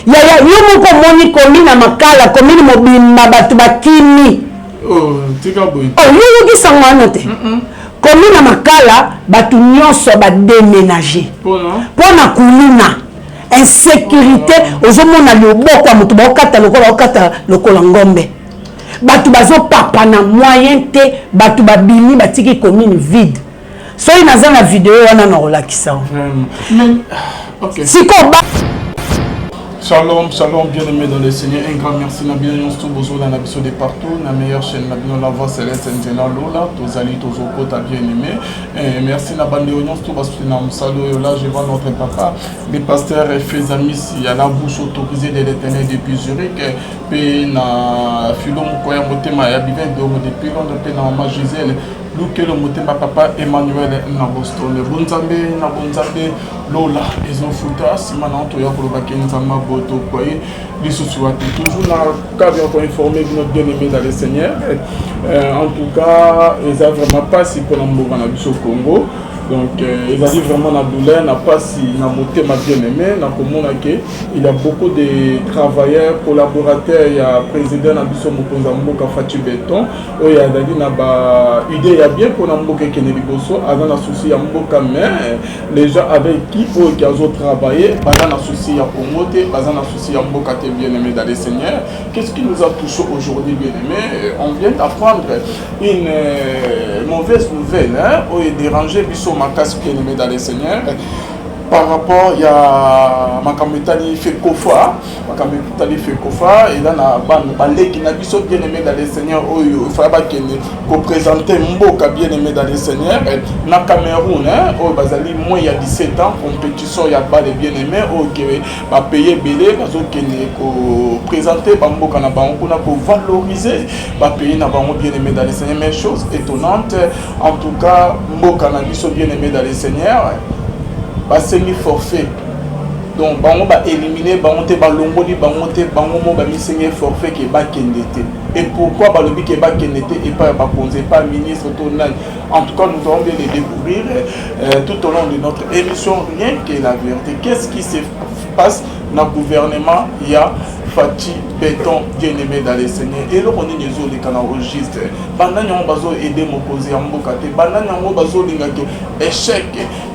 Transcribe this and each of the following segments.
ya yo moko moni commune na makala commune mobimba batu bakini tika boy yo ki sangana te commune na makala batu nyonso ba déménager pona kuluna insécurité ozomona loboko mutu bakata lokola ngombe batu bazo papa na moyen te batu babimi batiki commune vide soki naza na vidéo wana na kolakisa ok siko Shalom, shalom, bien-aimés dans le Seigneur. Un grand merci, Nabino Yonstou, Bozo, Nanabiso de partout. La meilleure chaîne, Nabino, la voix céleste, Nzena Lola, Tozali, Tozoko, ta bien-aimé. Merci, Nabando Yonstou, parce que dans Salo, là, je vois notre papa, le pasteur Fezamis, il y a la bouche autorisée de l'éternel depuis Zurich. Puis, na Philom, Koya, Motema, Yabiven, depuis Londres, puis, na Maman Gisèle. Luke le motema papa Emmanuel na Boston bonzambe na bonzambe lola ezofuta simana to ya koloba kenzama boto koye lisusu watu toujours na cadre pour informer notre bien-aimé dans le Seigneur en tout cas ils ont vraiment pas si pour l'amboka na biso Congo. Donc, ils ont dit vraiment la douleur, n'a pas si n'a monté ma bien-aimé, n'a comment il y a beaucoup de travailleurs, collaborateurs, il y a président Nabiso Mokonzamboka Fati Béton, il y a dit n'a pas idée, il y a bien pour Namboka Keneli Bosso, avant la souci à Mboka, mais les gens avec qui ils ont travaillé, bazan la souci à Pomote, bazan la souci à Mboka t'es bien-aimé dans les Seigneurs. Qu'est-ce qui nous a touché aujourd'hui, bien-aimé? On vient d'apprendre une mauvaise nouvelle, hein, où il est dérangé Bisso ma casse bien-aimé dans les Seigneurs. Par rapport, il y a Makamutali Fekofa, et là, qui n'a pas bien-aimé dans les Seigneurs, il fallait qu'il présente Mboka bien-aimé dans les Seigneurs. Na Cameroun, Bazali, moi il y a 17 ans, compétition, il y a pas de bien-aimé, qui va payer Belé, pour présenter Mboka pour valoriser, va payer bien-aimé dans les Seigneurs. Mais chose étonnante, en tout cas, Mboka n'a pas bien-aimé dans les Seigneurs. Basemi forfait donc bango ba éliminer bango te balongoli bango te bango mo ba misenye forfait ke ba kendete et pourquoi ba lobi ke ba kendete et pas ba conseil pas ministre tonal. En tout cas nous allons bien les découvrir tout au long de notre émission rien que la vérité. Qu'est-ce qui se passe dans le gouvernement? Il y a Fati Béton bien-aimé dans les Seigneurs et là on est les autres qui enregistrent pendant qu'on bazo aider Mokonzi Mboka te pendant qu'on bazo lingake échec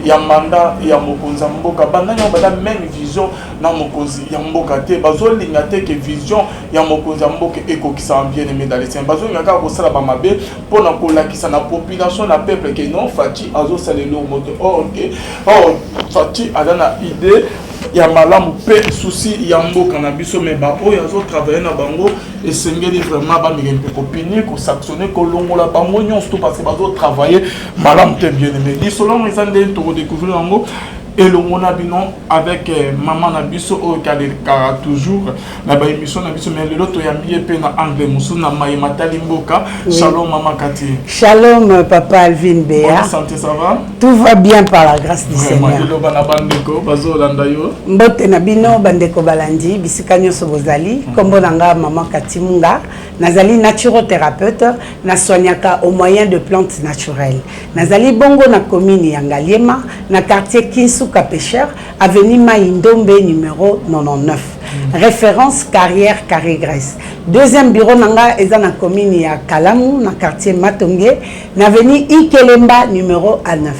il y a mandat il y a Mokonzi Mboka pendant qu'on bada même vision na Mokonzi Mboka te bazo lingate que vision il y a Mokonzi Mboka eko qui sont bien-aimé dans les Seigneurs bazo ngaka ko sala ba mabe pour na kolakisa na population na peuple que non Fati azo salelo moto Fati adana idée il y a malamu pe souci il y a Mboka na biso mais ba o yazo travailler na bango et sengeli vraiment ba mi ko pini ko sanctionner ko longola bango nyonso parce que bazo travailler malamu te bien-aimé li selon les andé to découvrir bango et le monabino avec maman Nabiso au cadre toujours la émission Nabiso mais le lot yambié pe na anglais musu na Matali Mboka. Shalom maman Kati. Shalom papa Alvin Béa. Bonne santé, ça va? Tout va bien par la grâce du Seigneur. Mbote nabino bandeko balandi bisika nyonso bozali kombo nanga maman Kati Munga nazali naturothérapeute na soignaka au moyen de plantes naturelles. Nazali bongo na commune ya Ngaliema na quartier Kinsu Pêcheur, avenue Maïndombe numéro 99. Référence carrière Carré-Grèce. Deuxième bureau nanga est dans la commune ya Kalamu, na quartier Matongue, na avenue Ikelemba numéro 9.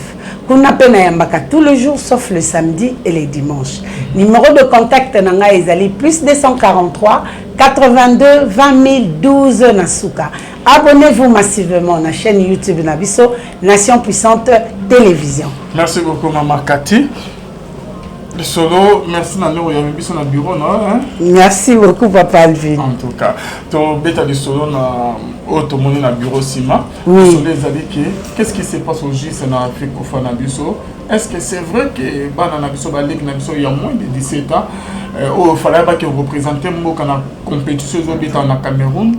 Kuna pena yambaka tous les jours sauf le samedi et les dimanches. Numéro de contact nanga ezali plus 243 82 20 012 Nasuka. Abonnez-vous massivement à la chaîne YouTube Nabiso Nation Puissante Télévision. Merci beaucoup Maman Kati. Le solo, merci Nano, il y a mis sur le bureau, non? Merci beaucoup Papa Alvin. En tout cas, ton bêta de solo na automonie na bureau Sima. Oui. Solo les amis qu'est-ce qui se passe au GIS na Afrique au Fanabiso? Est-ce que c'est vrai que Bana Nabiso Balek Nabiso il y a moins de 17 ans? Il fallait que vous représentiez Mboka na compétition na Cameroun.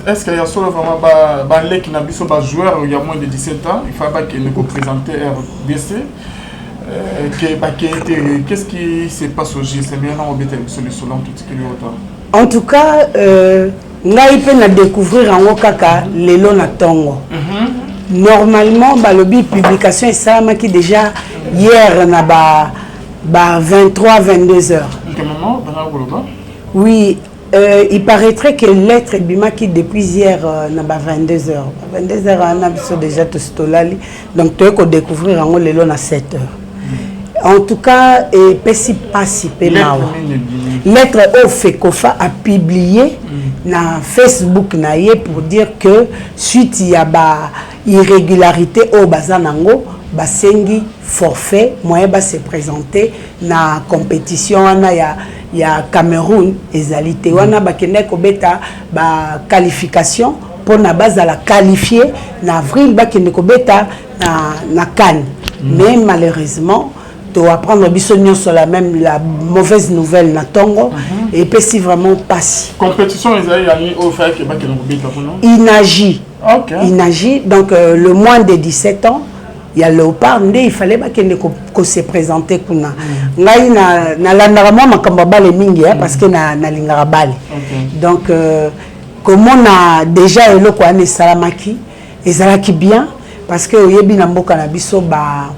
Est-ce qu'il y a solo vraiment Balek Nabiso joueur il y a moins de 17 ans? Il fallait que vous représentiez RDC. Qu'est-ce qui se passe au GIS? En tout cas, ngai pe na découvrir en kaka lelo na tongo. Normalement, balobi publication ça qui déjà hier na ba 23 22 heures. Oui, il paraîtrait que l'être bimaki depuis hier na 22h. 22h on a déjà tout stolali. Donc tu peux découvrir en le long à 7h. En tout cas, et Pessi Passi Penawa. L'être au Fekofa a publié na Facebook naie pour dire que suite il y a ba irrégularité au bazanango basengi forfait moyen ba se présenter na compétition il y a Cameroun ezalité wana bakende ko beta ba qualification pour na base à la qualifier na avril bakende ko beta na CAN. Mais malheureusement tu vas prendre sur la même la mauvaise nouvelle na tongo et puis si vraiment passe compétition il agit donc le moins de 17 ans il y a Léopard il fallait que se présenter kuna ngai na landara moi makamba bale mingi parce que na lingara bale donc comme on a déjà eloko ane salamaki ezalaki bien parce que yebi na mboka na biso ba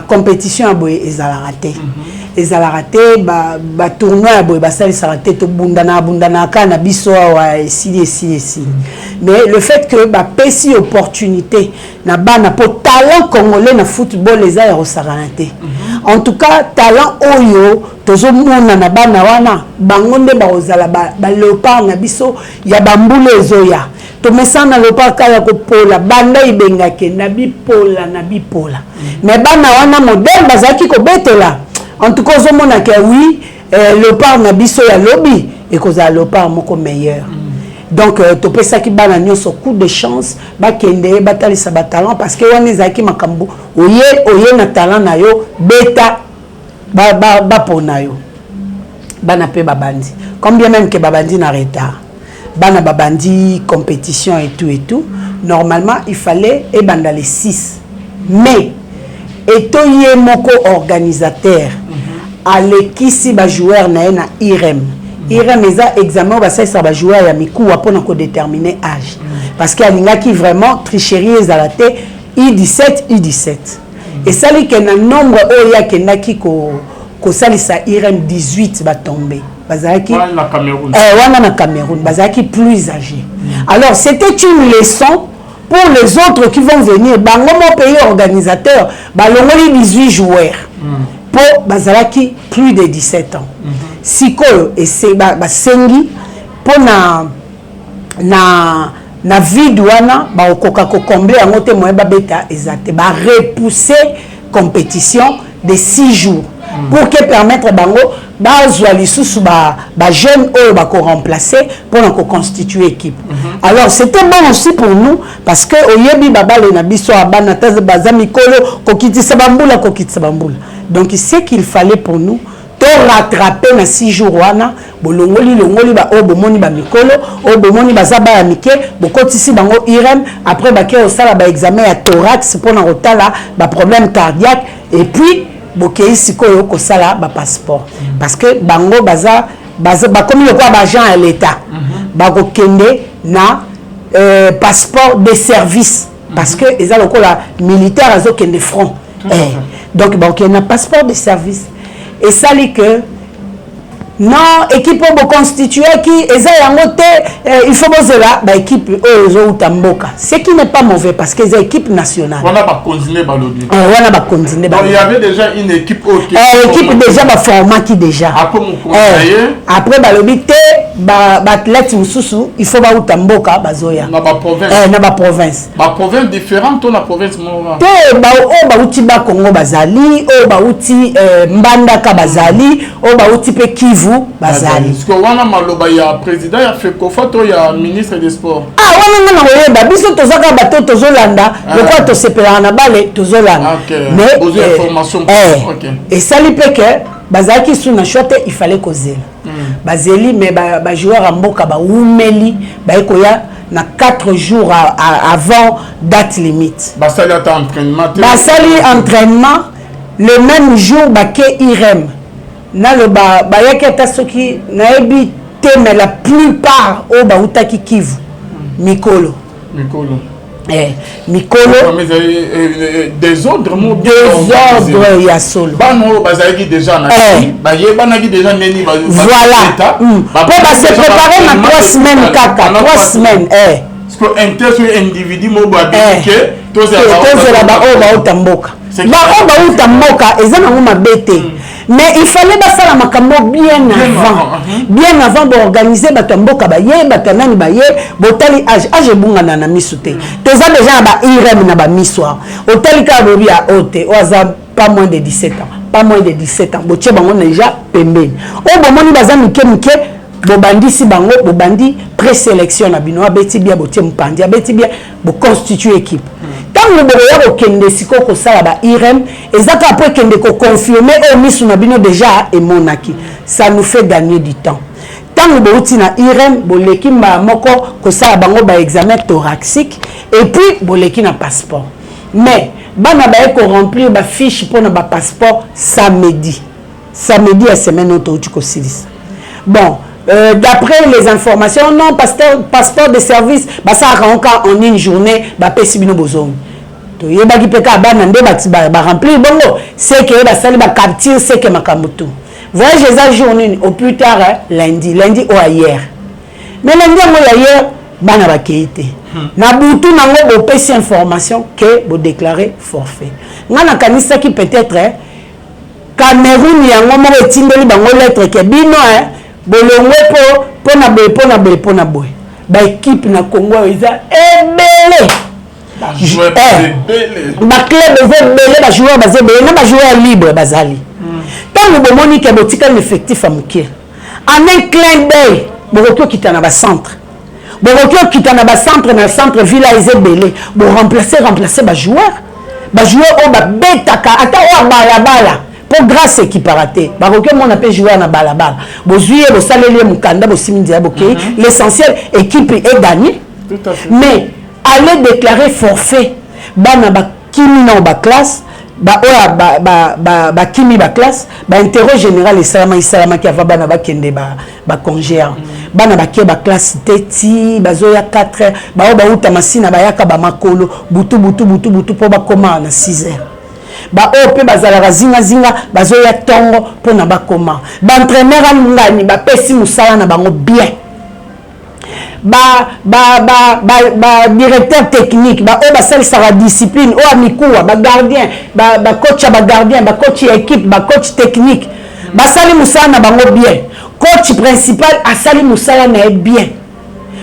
compétition à boy ezalaraté ba tournoi à boy basali saraté to bundana kana biso wa ici mais le fait que ba pesi opportunité na bana pour talent congolais na football les a rosaraté en tout cas talent oyo tozo mona na bana wana bangonde ba ozala ba Léopard na biso ya bambule ezoya to mesana Léopard kaya ko pola banda ibengake na bipola mais bana wana modèle bazaki ko betela en tout cas ozomona que oui Léopard na biso ya lobby et koza Léopard moko meilleur donc to pesa ki bana nyoso coup de chance ba kende batalisa ba talent parce que wana ezaki makambo oye na talent na yo beta ba pona yo bana pe babandi combien même que babandi na retard bana babandi compétition et tout normalement il fallait ebanda les 6 mais etoye moko organisateur alekisi ba joueur na IREM eza examen ba ça ba joueur ya mikuwa pona ko déterminer âge parce que alingaki vraiment tricherie ezalate I17 et ça li que na nombre oya kendaki ko salisa IREM 18 ba tomber bazaki wana na Cameroun bazaki plus âgé alors c'était une leçon pour les autres qui vont venir bango mon pays organisateur balongoli 18 joueurs pour bazalaki plus de 17 ans sikoyo et c'est basengi pour na vide wana ba okoka ko combler yango te moyen ba beta ezate ba repousser compétition de 6 jours pour que permettre bango bazwa lisusu ba jeune oyo ba ko remplacer pour na ko constituer équipe alors c'était bon aussi pour nous parce que oyebi babale na biso abana taze bazami kolo kokitisa bambula donc c'est qu'il fallait pour nous to rattraper na 6 jours wana bolongoli ba o bomoni ba mikolo o bomoni bazaba ya mike bokotisi bango IREM après ba ke osala ba examen ya thorax pour na rotala ba problème cardiaque et puis bokei sikoyo ko sala ba passeport parce que bango baza comme le quoi ba agent à l'état ba ko kende na passeport de service parce que ils ont la militaire azo kende front donc ba ko na passeport de service et ça li que non équipe pour constituer qui il faut poser là bah équipe utamboka ce qui n'est pas mauvais parce que c'est équipe nationale on a pas continué balobi on a pas continué il y avait déjà une équipe équipe déjà ba format qui déjà après balobi te ba athlète mususu il faut ba utamboka bazoya na ba province différente to na province mo te ba uti ba Congo bazali ba uti Mbandaka bazali ba uti pe Kivu bazali parce que wana maloba ya président ya Fekofa to ya ministre des sports wana na oyeba biso tozaka bato tozolanda lokwa to sepela na bale tozolanda mais aux informations et ça li pe que bazaki suna short il fallait causer bazeli mais ba joueur à mboka ba umeli ba ekoya na 4 jours avant date limite basali entraînement le même jour ba ke IREM na le ba yaki ata soki nayebi te mais la plupart o ba utaki Kivu mikolo mikolo désordre il y a solo bano bazaki déjà na banaki déjà neni voilà pour se préparer na 3 semaines kaka 3 semaines parce que inter individu mo ba que tozela ba o ba utamboka ba o ba utamboka eza nango mabete mais il fallait basala makambo bien avant d'organiser bato mboka baye bato nani baye botali age bungana na misu te toza déjà ba irem na ba miswa otali ka bobi ya ote oza pas moins de 17 ans botie bango déjà pembeni o bomoni baza mike bobandisi bango bobandi présélection na bino abeti bien botie mpandi abeti bien bo constituer équipe tango boya ko kende siko ko sala ba irem ezaka après kende ko confirmer au misu na bino déjà et monaki ça nous fait gagner du temps tango bouti na irem boleki mba moko ko sala bango ba examen thoracique et puis boleki na passeport mais bana ba ko remplir ba fiche pour na ba passeport samedi à semaine auto ko silisa bon d'après les informations, non, passeport de service, ça rentre en une journée, pesi bino bozong. To yeba ki peka banande ba remplir bongo, c'est que ba sali ba capture c'est que makamutu. Voyage les journée au plus tard lundi ou hier. Mais lundi ou hier bana ba keite. Na butu nango bo pesi information que bo déclarer forfait. Ngana kanisa ki peut-être Cameroun yango mo etindeli bango lettre ke bino bolongwe po na boy ba équipe na Congo eza ebele ba joueur ba joueur na ba joueur libre bazali tant bomoni ke botika l'effectif a mukie en un clin d'œil boko kitana ba centre na centre villa ezebele bo remplacer ba joueur o ba betaka ata o bala pour grâce qui paraté baroque mon appelle jouer na balabala bozuye bo saleli mukanda bo simindia boké l'essentiel équipe est gagnée mais aller déclarer forfait bana ba kimi na ba classe ba kimi ba classe ba intérêt général isalama qui ava bana ba kende ba congé bana ba ke ba classe teti bazoya 4h ba uta masina ba yaka ba makolo butu po ba koma na 6h ba ope bazala zinga bazoya tongo pona bakoma ba entraîneur ngani ba pesi musala na bango bien ba directeur technique ba o ba salisa discipline o amikuwa ba gardien ba coach ba coach équipe ba coach technique ba sali musala na bango bien coach principal asali musala na bien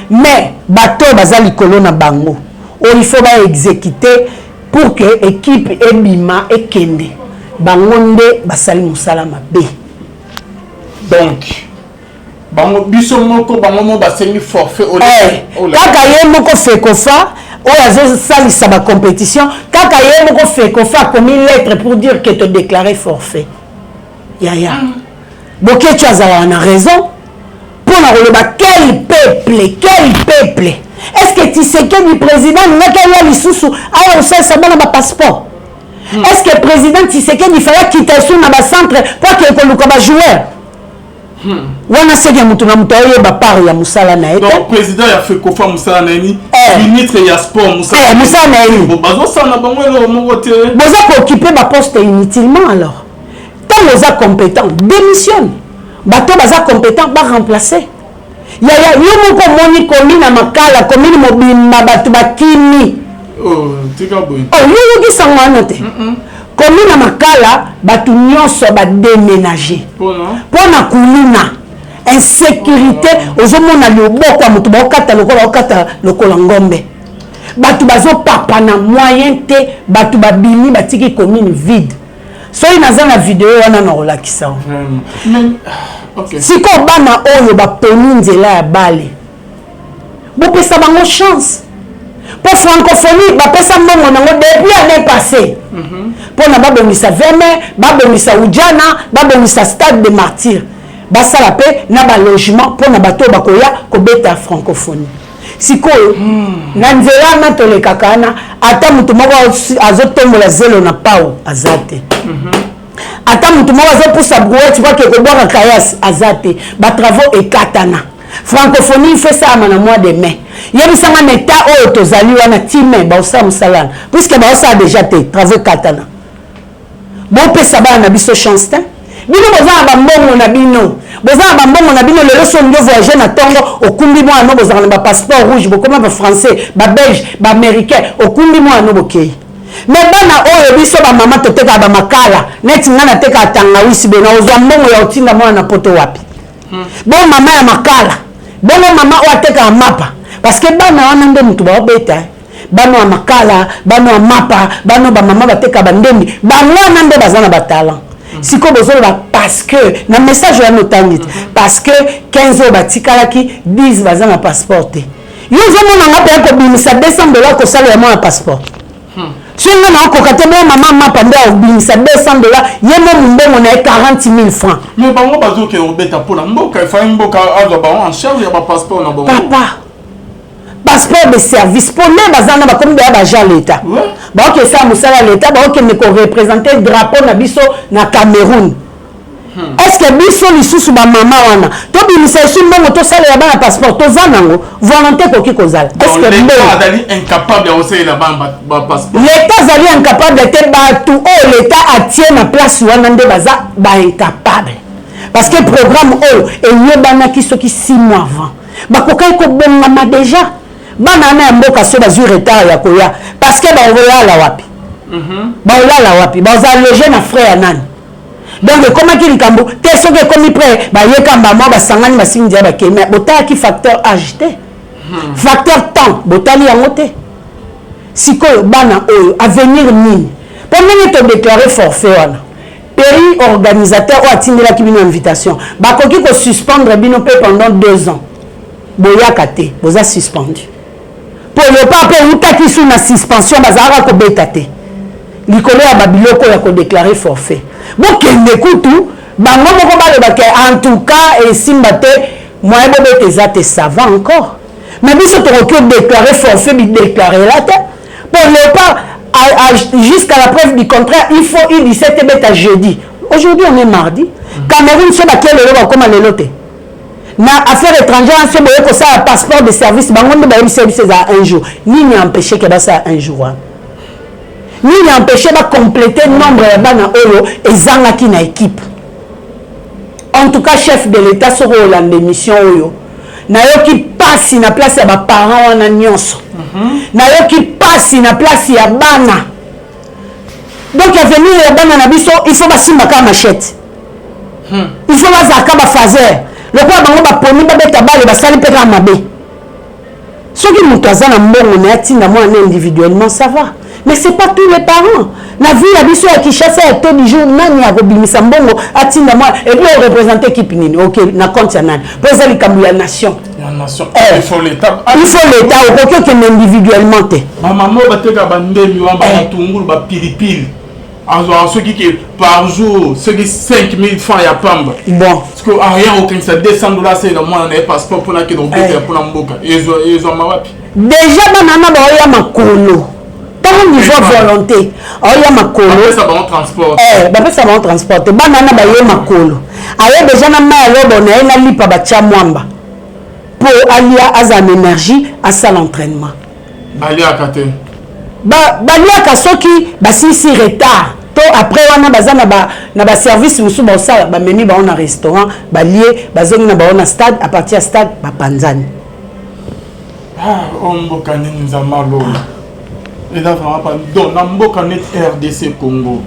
mais bato bazali kolo na bango o il faut ba exécuter pour que l'équipe ebima et kende bangonde basali musala mabe donc bango biso moko bango basali forfait au kaka ye moko fekofa o azo salisa ba compétition kaka ye moko fekofa comme une lettre pour dire que tu déclaré forfait yaya boke tu as la raison pour na roloba quel peuple est-ce que tu sais que le président n'a qu'à y aller sous alors ça na ba passeport est-ce que le président tu sais que il fallait quitter sous na ba centre pour que ko luka ba joueur wana c'est que mutu na mutu oyo ba part ya musala na ete donc président ya fait kofa musala na ni ministre ya sport musala na ni bazo sana bango lo moko te boza ko occuper ba poste inutilement alors tant boza compétent démissionne bato baza compétent ba remplacer yaya yo moko moni commune na makala commune mobimba bato bakimi tika boy yo ki sangwana te commune na makala bato nyonso ba déménager pona kuluna insécurité ozomona loboko ya moto bakata lokola ngombe bato bazo papa na moyen te bato babimi batiki commune vide soki naza na video wana na kolakisa siko bana oyo baponi nzela ya bale bopesa bango chance po francophonie bapesa mbongo nango depuis année passée mpona babongisa veme babongisa ujana babongisa stade de martyr basala mpe na balogement mpona bato bakoya kobeta francophonie sikoyo na nzela na tolekaka wana ata moto moko azotombola zelo na pao aza te ata moto moko azopusa brouette po ke kobwaka kayas aza te batravaux ekatana francophonie fait ça dans le mois de mai. Il y a un état où tu as eu un team, puisque ça a déjà été travaux katana. Bon, ça va na biso chance. Bino boza ba mbongo na bino. Boza ba mbongo na bino le leso ndo voyager na tongo okumbi mo ano boza na ba passeport rouge bokoma ba français, ba belge, ba américain okumbi mo ano bokei. Mais bana oyo biso ba mama toteka ba makala, net ngana teka tanga wisi bena ozwa mbongo ya otinda mo na poto wapi. Bon mama ya makala. Bon mama o ateka mapa parce que bana wana ndo mutu ba obeta. Bano ya makala, bano ya mapa, bano ba mama bateka bandembi, bango wana ndo bazana ba talent. Si ko bozola parce que na message ya notangit parce que 15 ans batikala ki 10 bazana passeport. Yo zomo na ngapa ko bimisa $200 ko sala ya mo passeport. Si on a encore quand maman pendant $200 yemo mbongo na 40 000 francs. Mais bango bazo ke obeta pour la mboka fa mboka azo ba en charge ya ba passeport na bongo. Papa passeport de service pour les bazana ba comme ba gens l'état. Ba que ça musala l'état ba que ne ko représenter drapeau na biso na Cameroun. Est-ce que biso lisusu ba mama wana to bimisa isu mbongo to sala ya ba passeport to zanango volonté ko ki kozala. Est-ce que l'état dali incapable à essayer la ba passeport. L'état zali incapable de te battre ou l'état a tient na place wana nde baza ba incapable. Parce que programme o et yebana ki soki 6 mois avant. Ba kokai ko bongama déjà. Bana na mboka so bazu retard ya koya parce que ba ola la wapi. Ba ola la wapi. Ba za loger na frère nani. Donc comment qu'il kambo tel so que comme prêt ba yekamba mo ba sangani masini dia ba kema bota ki facteur agité. Facteur temps botali yango te. Sikoyo bana oyo avenir nini. Pendant que tu déclarer forfait wana. Pays organisateur ou atindela ki bino invitation. Ba koki ko suspendre bino pe pendant 2 ans. Boya kate, boza suspendu. Pour le pape ou ta ki sous na suspension bazara ko betate. Likolo ya babiloko ya ko déclarer forfait. Bon kende kutu bango moko ba le ba en tout cas et simbate moi bobe te ça va encore. Mais biso to ko déclarer forfait bi déclarer la tête. Pour le pape jusqu'à la preuve du contraire, il faut il 17 bêta jeudi. Aujourd'hui on est mardi. Cameroun so ba kele lo comme le loté. Na affaire étrangère se boye ko ça passeport de service bango ndo ba yebisa ça un jour. Ni empêcher que ça un jour. Ni empêcher ba compléter nombre ya bana oyo ezanga ki na équipe. En tout cas chef de l'état sur la mission oyo. Na yo ki passe na place ya ba parents wana nyonso. Na yo ki passe na place ya bana. Donc avenir ya bana na biso il faut ba simba ka machette. Il faut ba zaka ba fazer. Le quoi bango ba poni ba beta bale ba sali peka mabe. Soki mutu azana mbongo na tinda moi individuellement ça va. Mais c'est pas tous les parents. Na vie la biso ya Kinshasa ya to du jour nani ya kobimisa mbongo atinda moi et puis on représente équipe nini. OK, na compte ya nani. Pour ça likambu ya nation. La nation. Il faut l'état. Il faut l'état au côté que individuellement te. Maman ba teka bandemi wa ba tungulu ba pilipili. Alors, ceux qui par jour, ceux qui 5 000 francs à Pamba. Bon. Parce que rien aucun, c'est $200, c'est le moins un passeport pour la qui ont été pour l'amboka. Ils ont ma déjà, banana, il y a ma colo. Tant niveau volonté. Il y a ma colo. Ça va en transport. Ça va en transport. Banana, il y a ma colo. Il y a déjà ma mère, il y a lipa bacha mwamba. Pour aller à Azam Énergie, à ça l'entraînement. Aller à Kate. Balia kasoki basi si retard to après wana bazana na ba service musu ba sala ba meni ba on restaurant balie bazongi na ba on stade à partir stade ba panzani mboka nini za malo et là vraiment pas donc na mboka net RDC Congo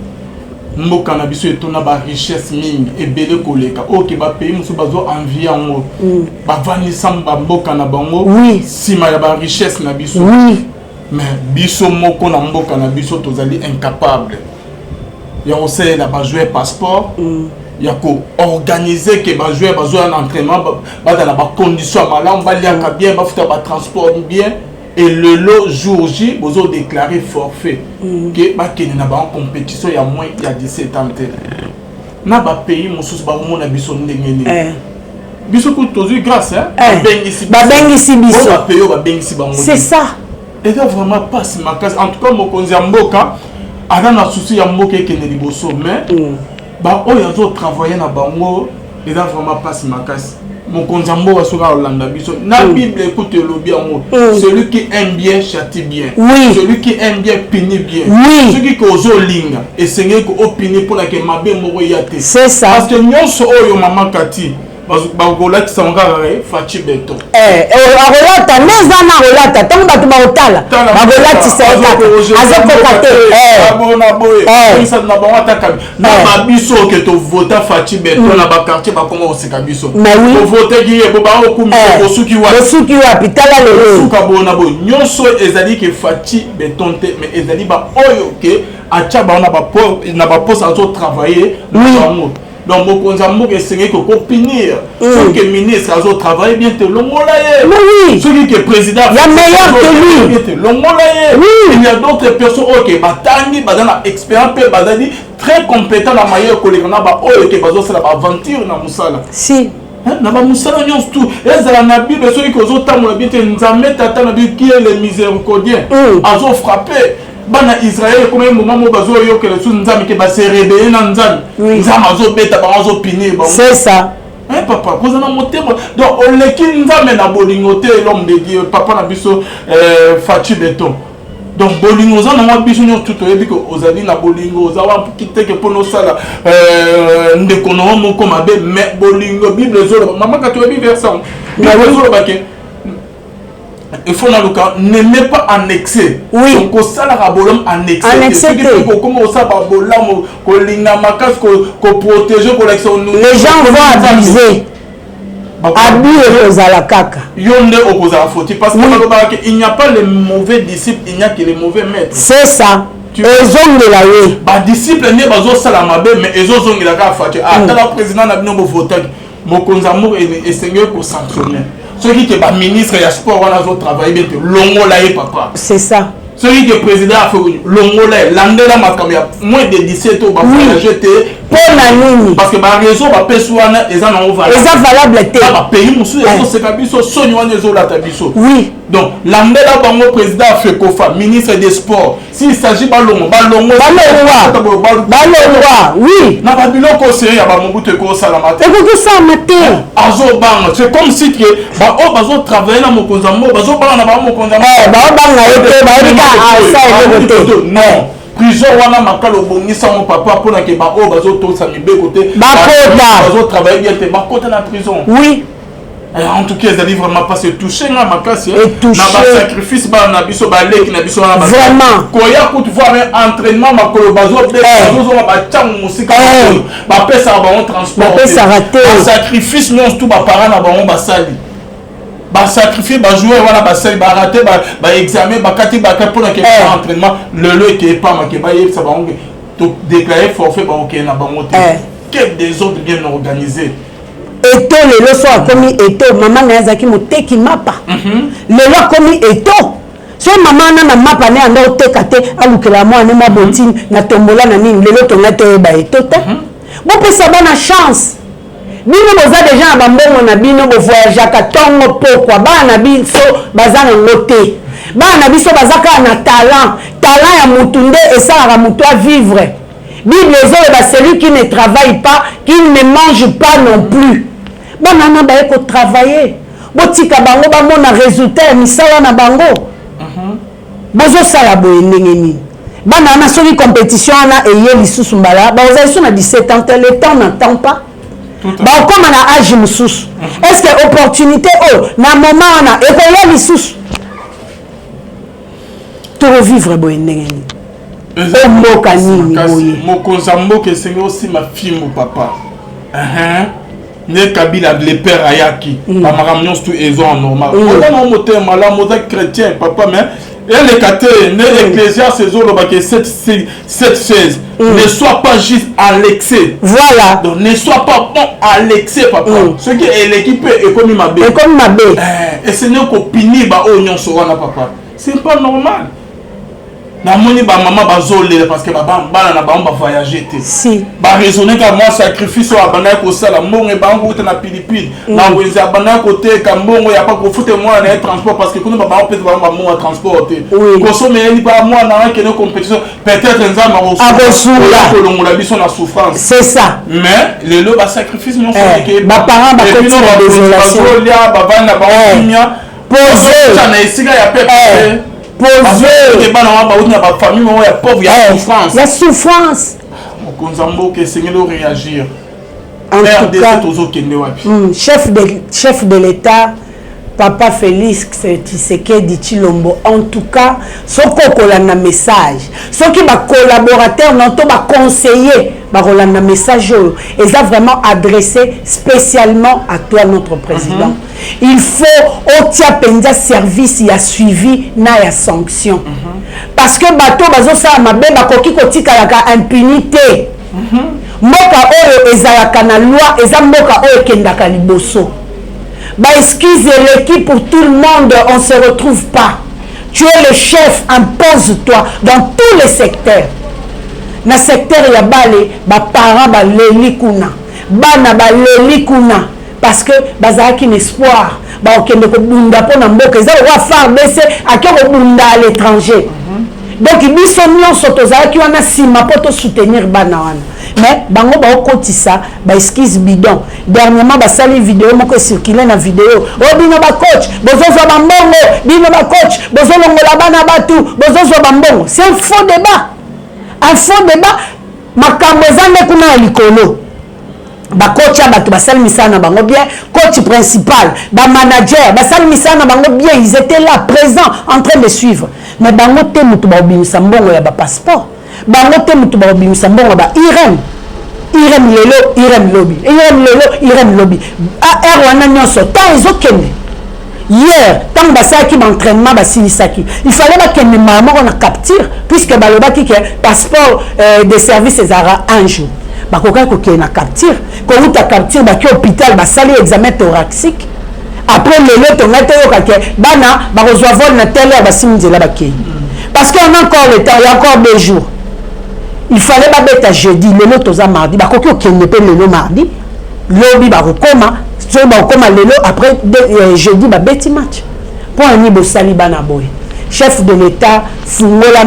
mboka na biso etona ba richesse mingi ebele koleka oke ba pays musu bazo envie yango ba vanisa mboka na bango oui sima ya ba richesse na biso oui. Mais biso moko na mboka na biso tozali incapable ya osela ba jouer passeport ya ko organiser que ba jouer ba jouer en entraînement ba dans la condition malam ba liaka bien ba futa ba transport bien et le lot jour J bozo déclarer forfait que ba kene na ba compétition ya moins il y a 17 ans na ba pays mosusu ba mona biso ndenge ni biso ko tozu grâce ba bengisi biso ba pays ba bengisi ba c'est ça. Et là vraiment pas si ma casse en tout cas mon konzi mboka ana na souci ya mboka ekene liboso mais ba oyo azo travailler na bango et là vraiment pas si ma casse mon konzambo sera Hollanda biso na Bible écoute le bien celui qui aime bien châtie bien celui qui aime bien punit bien celui qui ozo linga et seigneur ko opini pour la que mabe moko yate c'est ça parce que nyonso oyo maman Kati bakolakisa ngaka faci beto akolata nezana akolata ntango bato baotala bakolatisa ye kaka azokoka te abona boye na bango ataka na babiso ke tovota faci beto na bakartier bakoma koseka biso tovotaki ye bo baokumi bosuki wapi tala lelo suka bona boye nyonso ezali ke faci beton te mais ezali baoyo ke atia bango na baposte azotravailler na bango. Donc, mon consambo est signé qu'on punir. Ceux qui est ministre, ils ont travaillé bien, te l'ongolaye. Celui qui est président, il y a meilleur que lui. Il y a d'autres personnes qui batangent, dans l'expérience, très compétents dans la meilleure collègue. On a qui sont la aventure dans Moussala. Si. Na ba Moussala nyons tout. Ezala na Bible celui qui ont tant la bien, Nzambe tata na Bible qui est le miséricordieux. Ils ont frappé. Bana Israël comme un moment où bazo yo que les sous nzami ke ba se réveiller na nzami nzama zo beta ba zo pinir ba c'est ça papa vous en monter donc on le ki nzame na bolingote l'homme de Dieu papa na biso Faci beton donc bolingo za na biso nyo tout oyebi ko ozali na bolingo za wa kite ke pono sala ndeko no moko mabe mais bolingo Bible zo maman ka to yebi verset mais zo ba ke il faut dans le cas n'aimez pas annexer donc ça la rabolom annexer comment ça rabolom ko linga makas ko protéger ko l'action les gens vont abuser abus aux alakaka yonde opposa faute parce que il n'y a pas les mauvais disciples il n'y a que les mauvais maîtres c'est ça ezongela ye ba disciple ne bazo sala mabe mais ezozongela ka faute la président na bino bo voter mokonza mo et seigneur ko sanctionner ceux qui est ministre et sport on a travaillé bien longola papa c'est ça celui qui est président a fait longola landela makamia moins de 17 ans ba jeter pour la nini parce que ba réseau ba peswana eza na valable eza valable te ba pays musu ezo se kabiso sonyo wana ezo la tabiso oui donc landela bango président a fait kofa ministre des sports s'il s'agit balongo oui na ba biloko se ya ba mobutu ko sala mate ko ça mate azo bang c'est comme si que ba o bazo travailler na mokonzambo bazo bang na ba mokonzambo ba bang na ete ba eka non prison wana makalo bongisa mon papa pour na ke ba o bazo to sa mibe côté bazo travailler bien te ba côté na prison oui en tout cas, ils allaient vraiment pas se toucher dans ma classe. Dans le sacrifice, na biso balek na biso na vraiment. Quand il y a coup de voir un entraînement, ma colobazo, bazo ba chang musique, ba pesa ba on transport. Ba pesa raté. Sacrifice non tout ba parents na ba on ba sali. Ba sacrifier ba jouer voilà ba sali ba raté ba examen ba kati ba pour na ke entraînement le qui est pas ma ke ba yé ça ba on to déclarer forfait ba OK na ba monter. Quel des autres bien organisés. Eto lelo so akomi eto mama na yazaki moteki mapa lelo akomi eto so mama na mapa ne anda oteka te alukela mwana ma bontine na tombola na nini lelo tonga te ba eto te bo pesa bana chance bino boza déjà na bambongo na bino bo voyage ka tongo pokwa bana biso baza na ngote bana biso bazaka na talent ya mutu nde esalaka mutu a vivre. Bible est celui qui ne travaille pas, qui ne mange pas non plus. Bon, on va travailler. Botika bango ba mona résultat misala na bango. Bozo sala boye ndengeni. Bana na soli compétition na eye lisusu mbala. Ba ozaïso na 17 ans, le temps n'attend pas. Ba comme na âge mususu. Est-ce que opportunité na moment na e ko ya lisusu. To revivre boye ndengeni. Mboka nini boye mokonzambo ke sengo aussi ma fille mon papa ne kabila le père ayaki ba makamnyons tout ils ont normal on a moteur mala moza chrétien papa mais elle kate ne ecclésias ces autres ba que cette 16 ne sois pas juste à l'excès voilà donc ne sois pas bon à l'excès papa ce qui est l'équipe est comme ma bé et c'est ne ko pini ba o nyonso wana papa c'est pas normal. na moni ba maman bazolé parce que bana na ba voyager té si ba raisonner ka moi sacrifice wa bana ko sala mbongo bango uta na pilipili na wenza bana côté ka mbongo ya pas ko foutre moi na transport parce que kuna ba peut ba mo transporter ko so mais ni pas moi na que compétition peut-être nza ma ko longola biso na souffrance c'est ça mais le lo ba sacrifice non que ba parents ba côté de désolation ba bana ba kimia poser ça na esika ya peuple poser les bana ba unya ba famille mo ya pauvre ya souffrance la souffrance mokonzambo que Seigneur réagir en tout cas chef de l'État Papa Félix Tshisekedi Tshilombo en tout cas soko kolanda message soki ba collaborateur non to ba conseiller ba kolanda message et ça vraiment adressé spécialement à toi notre président. Il faut otia penza service ya suivi na ya sanction parce que bato bazo sa mabe ba koki kotika la impunité mboka oyo ezalaka na loi eza mboka oyo kendaka liboso. Bah excuse l'équipe pour tout le monde, on ne se retrouve pas. Tu es le chef, impose-toi dans tous les secteurs. Dans le secteur, il y a des parents, des kuna, bana baleli kuna parce que bazaki un espoir. Bah ok, mais ko bunda po na mboka, ça va faire baisser à qui ko bunda à l'étranger. Donc ils sont mis en sotozaki qui wana sima pour soutenir bana wana. Mais bango ba okotisa ba esquisse bidon dernièrement ba sali vidéo moko circuler na vidéo o bino ba coach bozozo ba mbongo bino ba coach bozolo ngola bana batu bozozo ba mbongo c'est un faux débat makambo ezande kuna likolo ba coach abatu ba sali misana bango bien coach principal ba manager ba sali misana bango bien ils étaient là présents en train de suivre mais bango te mutu ba obimisa mbongo ya ba passeport bango te mutu ba obimisa mbongo ba Irem lobby a wana nyonso tant ezokende hier tant basaki m'entraînement basilisaki il fallait bakende mama on a capture puisque balobaki que passeport de service ezara un jour bakoka ko na capture ko uta capture baki hôpital basali examen thoracique après le tongate yoka bana bakozwa vol na telle heure basimizela bakei parce qu'on a encore le temps il y a encore 2 jours. Il fallait pas bête à jeudi, le lot aux mardi. Bah quoi qu'il ne peut le mardi, lobby bah recoma, so bah recoma le lot après jeudi bah bête match. Pour un niveau saliba na boy. Chef de l'État fungola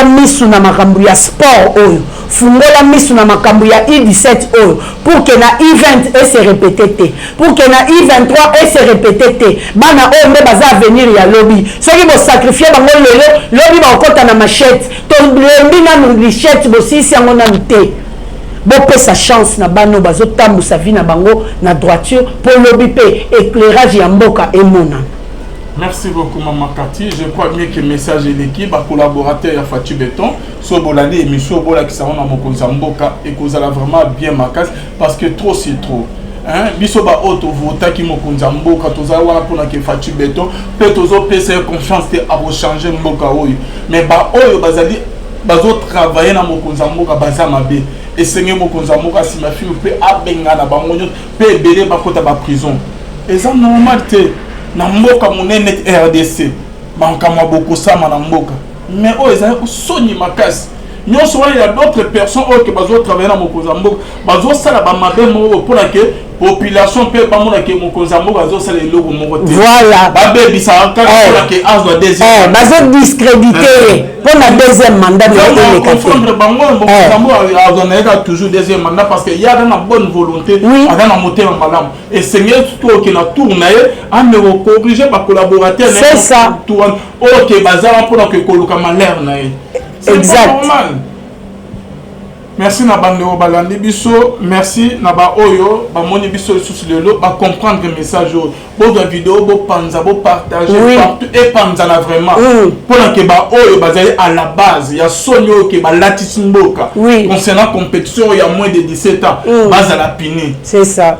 misu na makambu ya sport oyo. Fungola misu na makambu ya I17 oyo pour que na I20 et se répéter pour que na I23 et se répéter bana oyo mbe baza venir ya lobby soki bo sacrifier bango lelo lobby ba okota na machette to lembi na machette bo sisi yango na mte bo pesa chance na bano bazo tambusa vie na bango na droiture pour lobby pe éclairage ya mboka emona. Merci beaucoup Maman Cathy. Je crois bien que le message est l'équipe, à collaborateur à Fatu Béton, sur Bolade et Michel Bola qui s'en mon Konzamboka et que vous allez vraiment bien ma casse parce que trop c'est trop. Hein, bisoba auto vota qui mo Konzamboka, tous à voir pour la que Fatu Béton, peut tous au PC confiance à vous changer Mboka oyo. Mais bah oyo bazali bazo travailler na mo Konzamboka bazama be. Et Seigneur mo Konzamboka si ma fille peut abenga na bangonyo peut belé ba kota ba prison. Et ça normalité. Na mboka monene RDC bankama beaucoup ça na mboka mais oh ezali soni makasi nyonso il y a d'autres personnes qui bazo travailler na mokonzamboka bazo sala ba mabe mo pour la que population peut pas mona que mokonzamboka bazo sala eloko moko te voilà ba bebi ça encore pour la que azwa deuxième bazo discréditer pour la deuxième mandat de l'élection confondre bango mokonzamboka azona toujours deuxième mandat parce que il y a une bonne volonté dans la moteur malam et Seigneur tout qui na tourner à me corriger ba collaborateur c'est ça OK bazala pour que koluka malheur na exact. Normal. Merci na bande balandi biso, merci na ba oyo ba moni biso sous le lot ba comprendre le message bo de vidéo bo panza bo partager partout et panza na vraiment pour que ba oyo bazali à la base ya sonyo que ba latisi mboka concernant compétition il y a moins de 17 ans base la pini c'est ça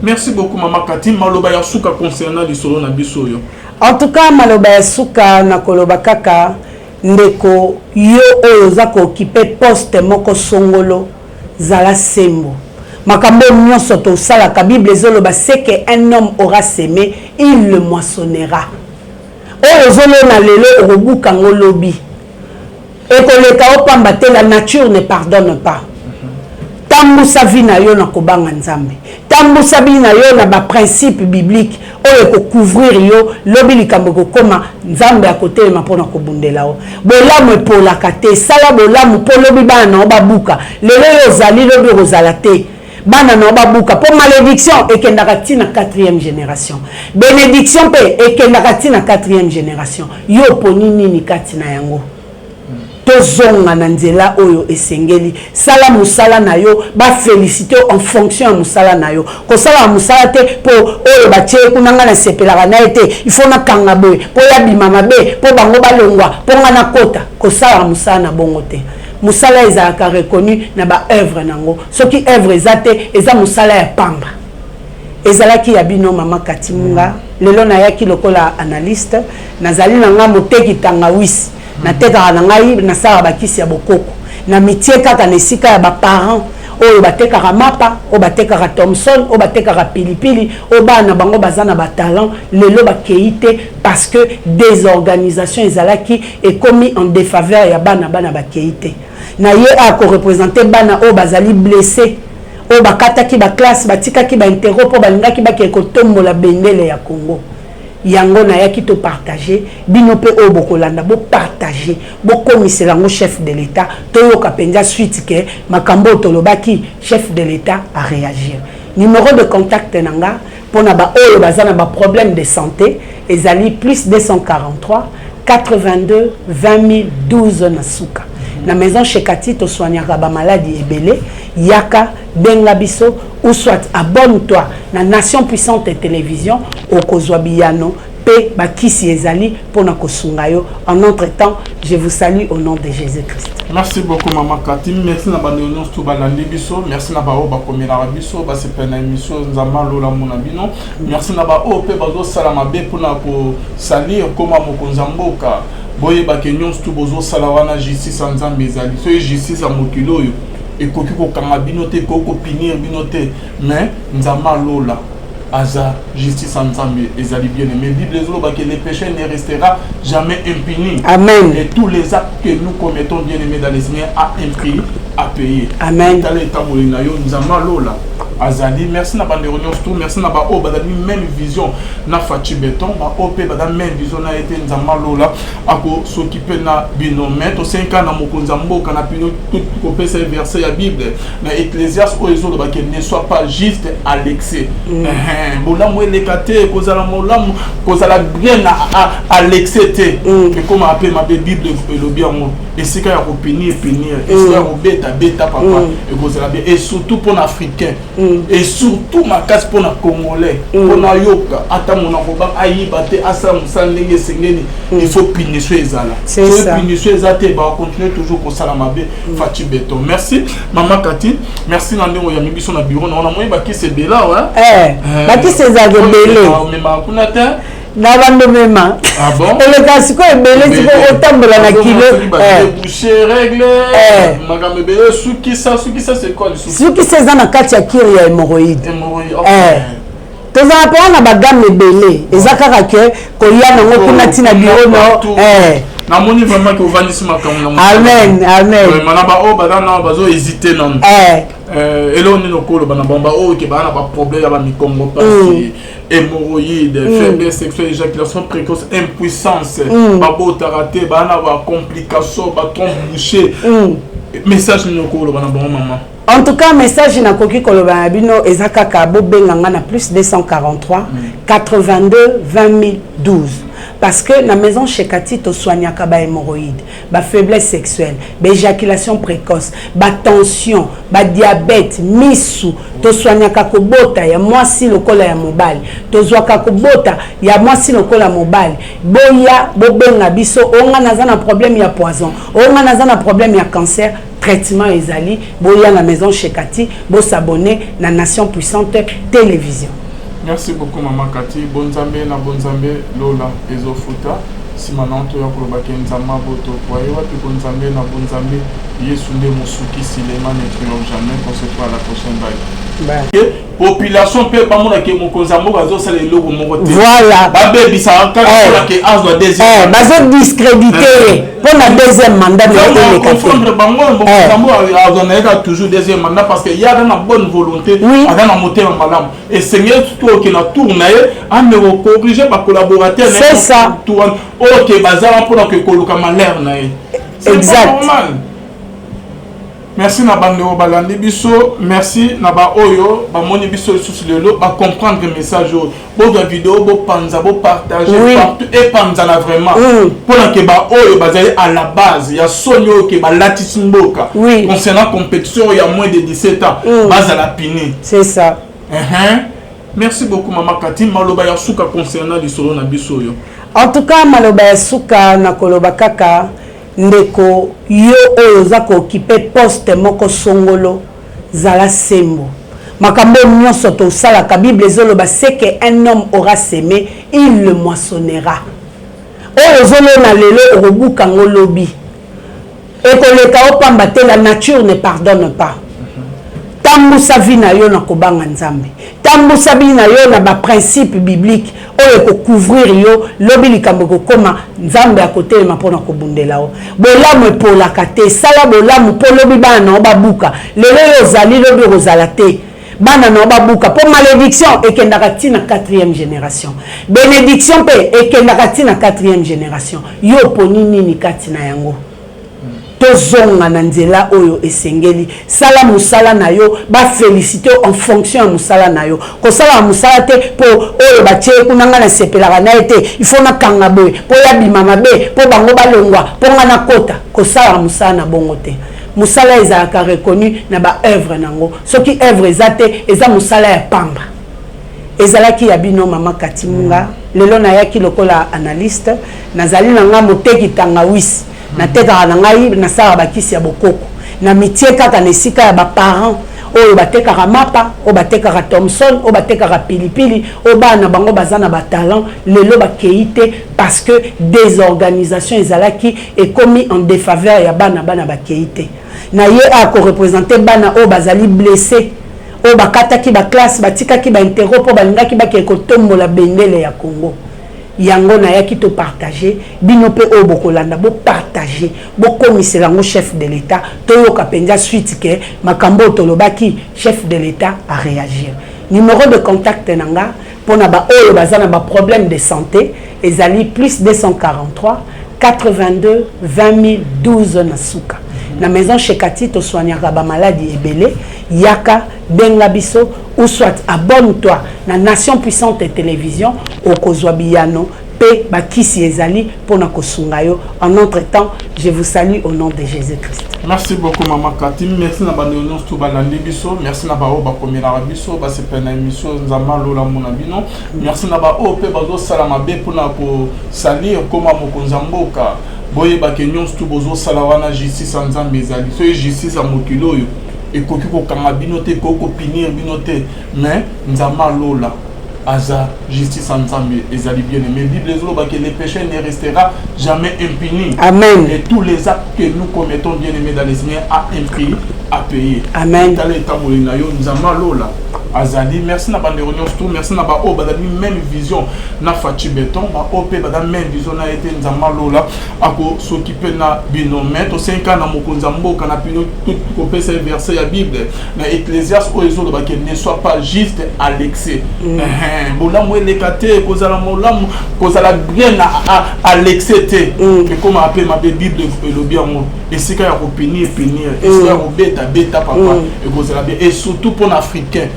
merci beaucoup Maman Cathy maloba ya suka concernant le solo na biso yo en tout cas maloba ya suka na koloba kaka ndeko yo oyo za ko occuper poste moko songolo zala sembo makambo nyonso to sala ka Bible ezoloba c'est que un homme aura semé il le moissonnera oyo ozolona lelo okobuka ngo lobi ekoleka opamba te la nature ne pardonne pas tambusa vi na yo na kobanga nzambe tambusa bi na yo na ba principe biblique oyo ekocouvrir yo lobi likambo kokoma nzambe akotelema mpona kobundela o bolamu epolaka te sala bolamu mpo lobi bana na yo babuka lelo yo ozali lobi okozala te bana na yo babuka mpo malédiction ekendaka ntina 4e génération bénédiction mpe ekendaka ntina 4e génération yo poni nini kati na yango tozonga na nzela oyo esengeli sala musala na yo ba félicité en fonction ya musala na yo kosala musala te po oyo batie kunanga na sepelaka na ete il faut na kanga boy po ya bima mabe po bango balongwa po ngana kota kosala musala na bongo te musala ezalaka reconnu na ba œuvre nango soki œuvre ezate eza musala ya pamba ezalaki ya bino mama Katimunga lelo na yaki lokola analyste nazali na nga moteki tangawisi na tekaka na ngai na sala bakisi ya bokoko na mitie kaka na esika ya baparent oyo batekaka mapa oyo batekaka Thomson oyo batekaka pilipili oyo bana bango baza na batalent lelo bakei te parce que des organisations ezalaki ekomi en défaveur ya bana bakei te na ye akorepresente bana oyo bazali blessé oyo bakataki baklasse batikaki bainterro mpo balingaki bakei kotombola bendele ya Congo yango na yaki to partager bino pe o bokolanda bo partager bo komisela ngo chef de l'état to yoka penja suite ke makambo tolobaki chef de l'état a réagir numéro de contact nanga pona ba oyo bazana ba problème de santé ezali plus 243 82 20 012 na suka na maison chez Kati to soignaka ba maladie ebele yaka benga biso ou soit abonne-toi na Nation Puissante et Télévision au Kozwabiano pe bakisi ezali pona kosunga yo. En entre-temps, je vous salue au nom de Jésus-Christ. Merci beaucoup maman Kati, merci na bande union tout balandi biso, merci na ba o ba komela biso ba sepena émission nzamba lola mona bino, merci na ba o pe bazo salama be pona ko salir koma mokonzamboka. Boye ba kenyon tout bozo salawana justice nzambe ezali. So justice a mokilo yo. Et koki ko kanga binote ko pinir binote mais nzamba lola aza justice en nzambe ezali bien aimé Bible ezolo ba que les péchés ne restera jamais impunis. Amen. Et tous les actes que nous commettons bien aimé dans les Seigneur a un prix à payer. Amen. Dans l'état molina yo nzamba lola azali merci na bande réunion tout merci na ba o ba même vision na Fachi Béton ba o pe ba même vision na été nzamba lola ako s'occuper na binometo 5 ans na mokonzamboka na pino tout ko pesa verset ya Bible na Ecclésiaste o ezolo ba que ne soit pas juste à l'excès. Bolamu elekate kozala molamu kozala bien à l'excès te que comme appelle ma Bible le bien et c'est quand il punir et c'est beta papa et kozala bien et surtout pour l'Africain et surtout ma casse pour la Congolais pour la yoka ata mon akoba ayiba te asa musandenge sengeni il faut punir sur ezala c'est ça punir sur ezate ba continuer toujours ko sala mabe Fachi Béton merci maman Kati merci na ndeko ya mibiso na bureau na moyi ba ki se bela wa baki sezage belé mais ma kunata na bando mema ah bon et le casco est belé tu peux otambola na kilo boucher règle makambe belé suki ça c'est quoi le suki ça na kati ya kiri ya hémorroïde toza pa na bagame belé ezakaka ke koya nango kuna tina bureau no na moni vraiment que ovandisi makambo na amen mana ba o badana bazo hésiter non elo ni lokolo bana bomba o ke bana ba problème ya ba mikongo pasi hémorroïde faiblesse sexuelle éjaculation précoce impuissance babo tarate bana ba complication ba trompe bouchée message ni lokolo bana bomba maman. En tout cas, message na koki koloba bino ezaka ka bo benganga na plus 243 82 20 012 parce que la maison chez Kati to soignaka ba hémorroïde, ba faiblesse sexuelle, ba éjaculation précoce, ba tension, ba diabète, misu to soignaka ko bota ya mwasi lokola ya mobali, to zwaka ko bota ya mwasi lokola mobali. Boya bo benga biso onga nazana problème ya poison, onga nazana problème ya cancer. Traitement ezali boya la maison chez Kati bo s'abonner na Nation Puissante Télévision. Merci beaucoup maman Kati, bonne zambé na bonne zambé lola ezofuta si maintenant tu as pour baquer Nzama boto voyez wa piko Nzambe na bonzambe Yesu nde musuki silema ne triomphe jamais pour se voir la prochaine bague population peut pas mon que mon konzambo bazo ça les logos mon côté voilà ba baby ça quand que as doit deuxième bazo discréditer pour la deuxième mandat de confondre bango mon konzambo a toujours deuxième mandat parce que il y a une bonne volonté dans la moteur malam et Seigneur tout que la tourne a me corriger ba collaborateur c'est ça OK bazar pour que koluka malheur na exact normal. Merci na bandeo balandi biso, merci na ba oyo ba moni biso sous lelo ba comprendre le message bo ga vidéo bo panza bo partager partout et panza na vraiment pour que ba oyo bazali à la base ya sonyo que ba latisi mboka concernant compétition il y a moins de 17 ans base à la pini c'est ça merci beaucoup maman Kati maloba ya suka concernant lisolo na biso yo en tout cas maloba ya suka na koloba kaka ndeko yo oyo za ko occuper poste moko songolo zala sembo makambo nyonso to sala ka Bible ezoloba c'est que un homme aura semé il le moissonnera oyo zolo na lelo obuka ngolobi et que le kao pamba te la nature ne pardonne pas tambusa vi na yo na kobanga nzambe tambusa bi na yo na ba principe biblique oyo ko couvrir yo lobi likambo ko koma nzambe akote ma pona ko bundela o bolamu epola kate sala bolamu po lobi bana na babuka lelo yo zali lobi rozala te bana na babuka po malédiction ekendaka tina 4e génération bénédiction pe ekendaka tina 4e génération yo poni nini kati na yango tozonga na nzela oyo esengeli sala musala na yo ba féliciter en fonction ya musala na yo ko sala musala te po oyo batie kunanga na sepelaka na ete il faut na kanga boy po ya bima mabe po bango balongwa po ngana kota ko sala musala na bongo te musala ezalaka reconnu na ba œuvre nango soki œuvre ezate eza musala ya pamba ezalaki ya bino mama Katimunga lelo na yaki lokola analyste nazali nanga moteki tanga wisi na teka na ngai na sala bakisi ya bokoko na mitie kaka na esika ya ba parents oyo batekaka mapa oyo batekaka Thomson oyo batekaka pilipili oyo bana bango bazana ba talent lelo bakeite parce que des organisations ezalaki ekomi en défaveur ya bana bakeite na ye a ko représenter bana oyo bazali blessé oyo bakataki ba classe batikaki ba interro po balingaki bakeko tombola bendele ya Congo yango na yaki to partager bino pe o bokolanda bo partager bo komisela ngo chef de l'état to yoka penja suite ke makambo tolobaki chef de l'état a réagir numéro de contact nanga pona ba oyo bazana ba problème de santé ezali plus 243 82 20 012 na suka na maison chez Kati to soignaka ba maladie ebele yaka benga biso ou soit abonne-toi na Nation Puissante Télévision au Kozwabiano pe bakisi ezali pona kosunga yo en notre temps je vous salue au nom de Jésus-Christ. Merci beaucoup maman Kati, merci na bandons tout balandi biso, merci na ba o ba komela biso ba se pena émission nzama lola mona bino, merci na ba o pe bazo salama be pona ko salir koma mokonzamboka boye ba kenyon tout bozo salawana justice nzambe ezali so justice a mokilo yo ekoki ko kanga binote ko pinir binote mais nzama lola aza justice ensemble ezali bien aimé Bible ezoloba que les péchés ne restera jamais impunis. Amen. Et tous les actes que nous commettons bien aimé dans les Seigneurs a un prix à payer. Amen. Dans l'état molina yo nzama lola azali merci na bande réunion tout merci na ba o badami même vision na Fachi Béton ba op badami même vision na été nzama lola ako s'occuper na binomet au 5 ans na mokonzamboka na pino tout copé ces versets ya Bible na Ecclésiaste o ezoloba que ne soit pas juste à l'excès. Bolamu elekate kozala molamu kozala bien à l'excès te et comme appelle ma Bible le bien mo esika ya kopinir esika ya beta papa et kozala bien et surtout pour l'Africain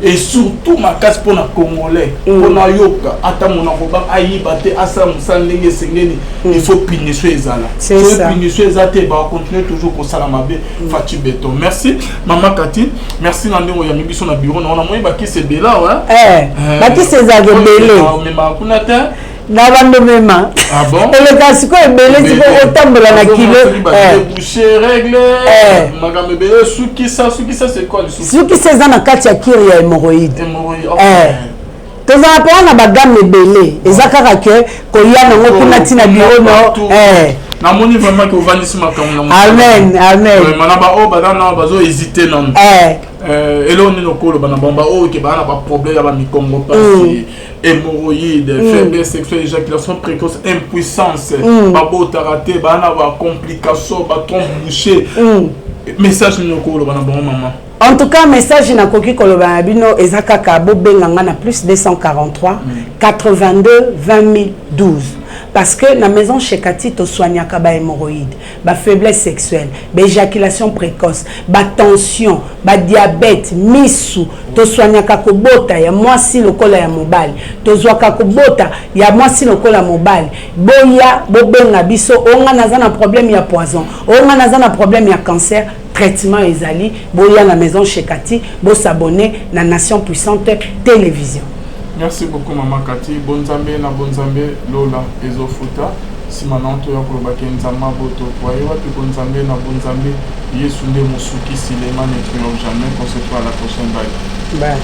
et surtout ma casse pour la Congolais pour la yoka ata mona koba ayiba te asa musandenge sengeni il faut pinir sur ezala faut pinir sur ezate ba continuer toujours ko sala mabe Fachi Béton. Merci maman Kati, merci na ndeko ya mibiso na bureau na moi ba ki c'est bela wa baki c'est za gebele mais ma kunata na bando mema ah bon et le gasiko ebele siko otambola na kilo boucher règle magame bele suki ça c'est quoi le suki c'est za na kati ya kiri ya hémorroïde tozala mpe wana bagame ebele eza kaka ke koya nango kuna ntina biro no namoni vraiment que ovandisi makambo na amen mana baoyo badana bazohésite nano eloko nini okoloba na bamba oyo ke baa na baproblème ya bamikongo pasi hémorroïde faiblesse sexuelle éjaculation précoce impuissance babotaka te baa na bacomplication batrompe bouché message nini okoloba na bango mama. En tout cas, message na koki koloba na bino ezakaka bobenganga na plus 243 82 20 012 parce que na maison chez Kati to soignaka ba hémorroïde, ba faiblesse sexuelle, ba éjaculation précoce, ba tension, ba diabète, misu, to soignaka ko bota ya mwasi lokola ya mobali, to zwaka ko bota ya mwasi lokola mobali. Boya bobenga biso onga naza na problème ya poison, onga naza na problème ya cancer. Traitement ezali boya na maison chez Kati bo s'abonner na Nation Puissante télévision. Merci beaucoup maman Kati. Bonzambe na bonzambe Lola ezofuta simananto ya kolobaki nzama boto kwa yewa pi bonzambe na bonzambe Yesu nde musuki Silema ne triomphe jamais. On se voit à la prochaine. Bye.